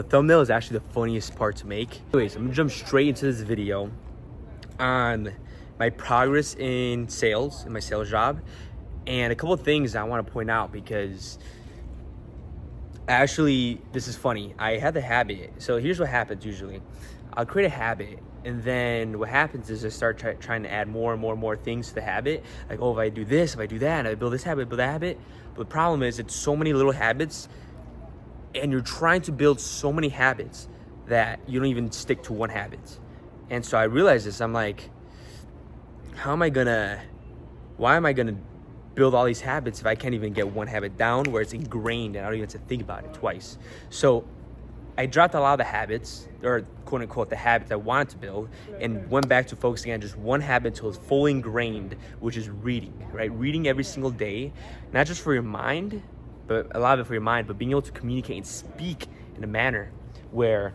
The thumbnail is actually the funniest part to make. Anyways, I'm gonna jump straight into this video on my progress in sales, in my sales job, and a couple of things I want to point out because actually this is funny. I had the habit. So here's what happens usually. I'll create a habit, and then what happens is I start trying to add more and more things to the habit. Like, oh, if I do this, if I do that, and I build this habit, build that habit. But the problem is it's so many little habits, and you're trying to build so many habits that you don't even stick to one habit. And so I realized this. I'm like, why am I gonna build all these habits if I can't even get one habit down where it's ingrained and I don't even have to think about it twice? So I dropped a lot of the habits, or quote unquote the habits I wanted to build, and went back to focusing on just one habit until it's fully ingrained, which is reading, right? Reading every single day, not just for your mind, but a lot of it for your mind, but being able to communicate and speak in a manner where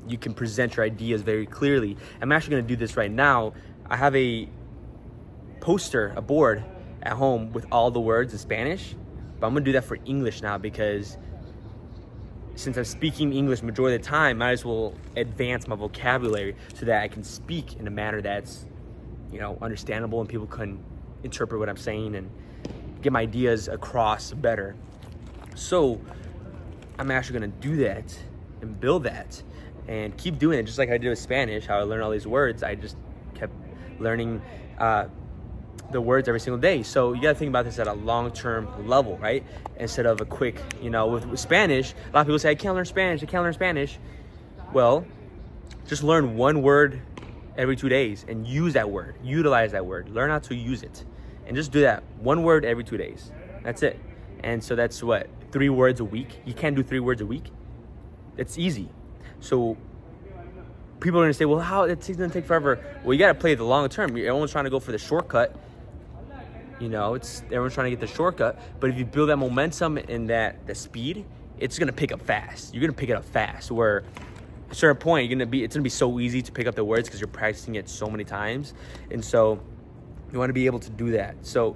you can present your ideas very clearly. I'm actually gonna do this right now. I have a poster, a board at home with all the words in Spanish, but I'm gonna do that for English now because since I'm speaking English majority of the time, I might as well advance my vocabulary so that I can speak in a manner that's, understandable and people can interpret what I'm saying and get my ideas across better. So I'm actually gonna do that and build that and keep doing it, just like I did with Spanish, how I learned all these words. I just kept learning the words every single day. So you gotta think about this at a long-term level, right? Instead of a quick, with Spanish, a lot of people say, I can't learn Spanish. Well, just learn one word every 2 days and use that word, utilize that word, learn how to use it. And just do that, one word every 2 days. That's it. And so that's 3 words a week. You can't do 3 words a week. It's easy. So people are gonna say, well, how it's gonna take forever. Well, you gotta play the long term. Everyone's trying to go for the shortcut. Everyone's trying to get the shortcut. But if you build that momentum and the speed, it's gonna pick up fast. You're gonna pick it up fast. Where at a certain point, it's gonna be so easy to pick up the words because you're practicing it so many times. And so you want to be able to do that. So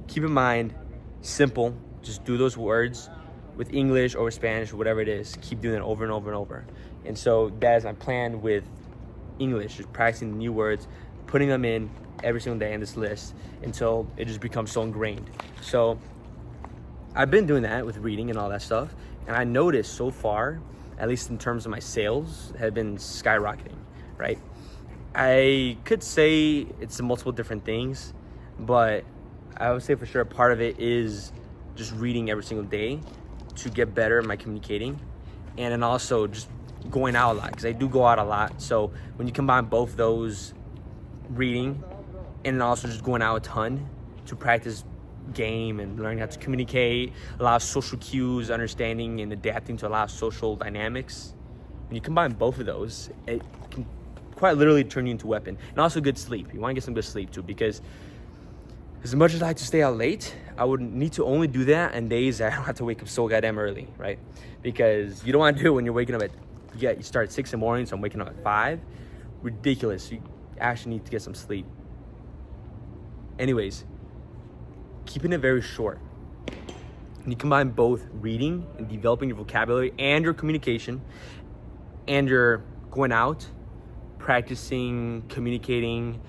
keep in mind, simple. Just do those words with English or Spanish or whatever it is. Keep doing it over and over and over. And so that is my plan with English, just practicing the new words, putting them in every single day in this list until it just becomes so ingrained. So I've been doing that with reading and all that stuff. And I noticed so far, at least in terms of my sales, have been skyrocketing, right? I could say it's multiple different things, but I would say for sure part of it is just reading every single day to get better at my communicating, and then also just going out a lot, because I do go out a lot. So when you combine both those, reading and then also just going out a ton to practice game and learning how to communicate, a lot of social cues, understanding and adapting to a lot of social dynamics, when you combine both of those, it can quite literally turn you into a weapon. And also good sleep. You want to get some good sleep too, because as much as I like to stay out late, I would need to only do that on days that I don't have to wake up so goddamn early, right? Because you don't want to do it when you're waking up you start at 6 in the morning, so I'm waking up at 5. Ridiculous. You actually need to get some sleep. Anyways, keeping it very short. When you combine both reading and developing your vocabulary and your communication, and you're going out, practicing, communicating,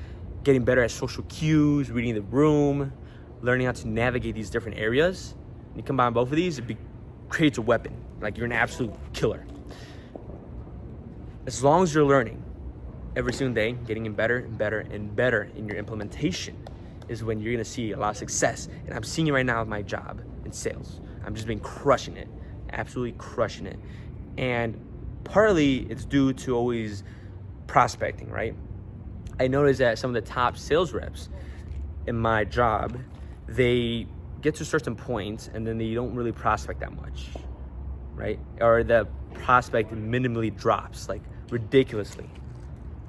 getting better at social cues, reading the room, learning how to navigate these different areas, and you combine both of these, it creates a weapon. Like, you're an absolute killer. As long as you're learning every single day, getting better and better and better in your implementation, is when you're gonna see a lot of success. And I'm seeing it right now with my job in sales. I'm just been crushing it, absolutely crushing it. And partly it's due to always prospecting, right? I noticed that some of the top sales reps in my job, they get to a certain point and then they don't really prospect that much, right? Or the prospect minimally drops, like ridiculously,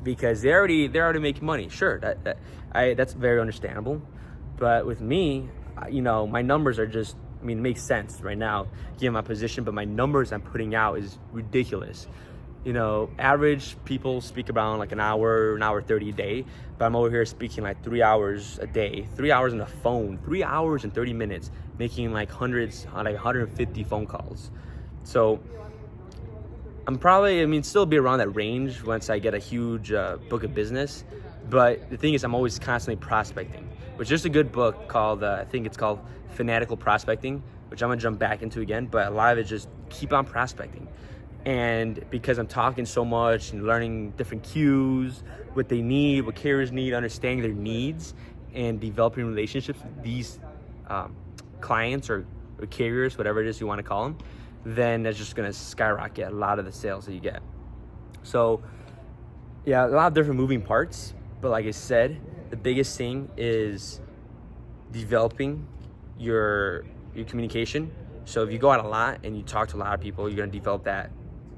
because they're already making money. Sure, that's very understandable. But with me, my numbers are just, it makes sense right now given my position, but my numbers I'm putting out is ridiculous. Average people speak around like an hour 30 a day, but I'm over here speaking like 3 hours a day, 3 hours on the phone, 3 hours and 30 minutes, making like 150 phone calls. So I'm probably, I mean, still be around that range once I get a huge book of business. But the thing is, I'm always constantly prospecting, which is just a good book called, I think it's called Fanatical Prospecting, which I'm gonna jump back into again. But a lot of it just keep on prospecting. And because I'm talking so much and learning different cues, what they need, what carriers need, understanding their needs, and developing relationships with these clients or carriers, whatever it is you want to call them, then that's just going to skyrocket a lot of the sales that you get. So yeah, a lot of different moving parts, but like I said, the biggest thing is developing your communication. So if you go out a lot and you talk to a lot of people, you're going to develop that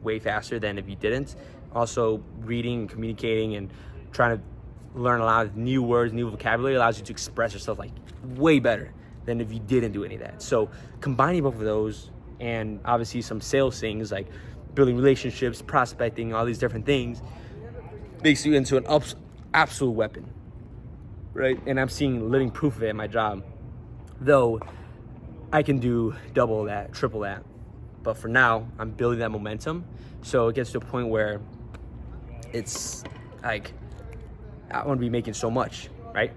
way faster than if you didn't. Also, reading and communicating and trying to learn a lot of new words, new vocabulary allows you to express yourself like way better than if you didn't do any of that. So combining both of those, and obviously some sales things like building relationships, prospecting, all these different things, makes you into an absolute weapon, right? And I'm seeing living proof of it in my job. Though I can do double that, triple that. But for now, I'm building that momentum. So it gets to a point where it's like, I want to be making so much, right?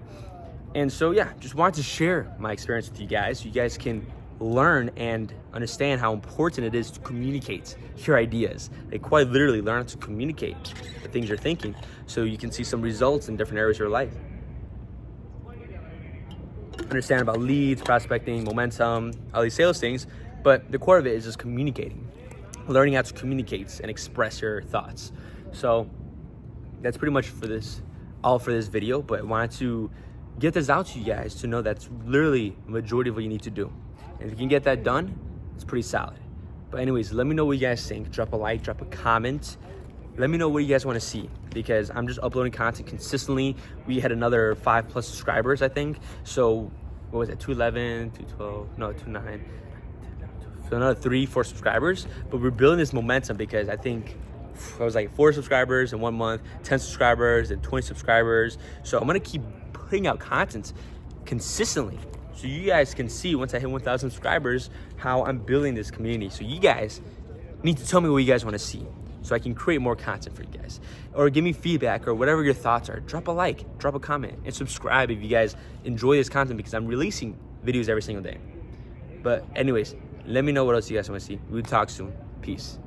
And so, yeah, just wanted to share my experience with you guys. So you guys can learn and understand how important it is to communicate your ideas. Like quite literally learn to communicate the things you're thinking so you can see some results in different areas of your life. Understand about leads, prospecting, momentum, all these sales things, but the core of it is just communicating. Learning how to communicate and express your thoughts. So that's pretty much all for this video, but I wanted to get this out to you guys to know that's literally the majority of what you need to do. And if you can get that done, it's pretty solid. But anyways, let me know what you guys think. Drop a like, drop a comment. Let me know what you guys want to see, because I'm just uploading content consistently. We had another 5+ subscribers, I think. So what was it, 211, 212, no, 29. So another 3-4 subscribers. But we're building this momentum because I think I was like 4 subscribers in 1 month, 10 subscribers, and 20 subscribers. So I'm gonna keep putting out content consistently, so you guys can see once I hit 1,000 subscribers how I'm building this community. So you guys need to tell me what you guys want to see so I can create more content for you guys, or give me feedback or whatever your thoughts are. Drop a like, drop a comment, and subscribe if you guys enjoy this content, because I'm releasing videos every single day. But anyways, let me know what else you guys want to see. We'll talk soon. Peace.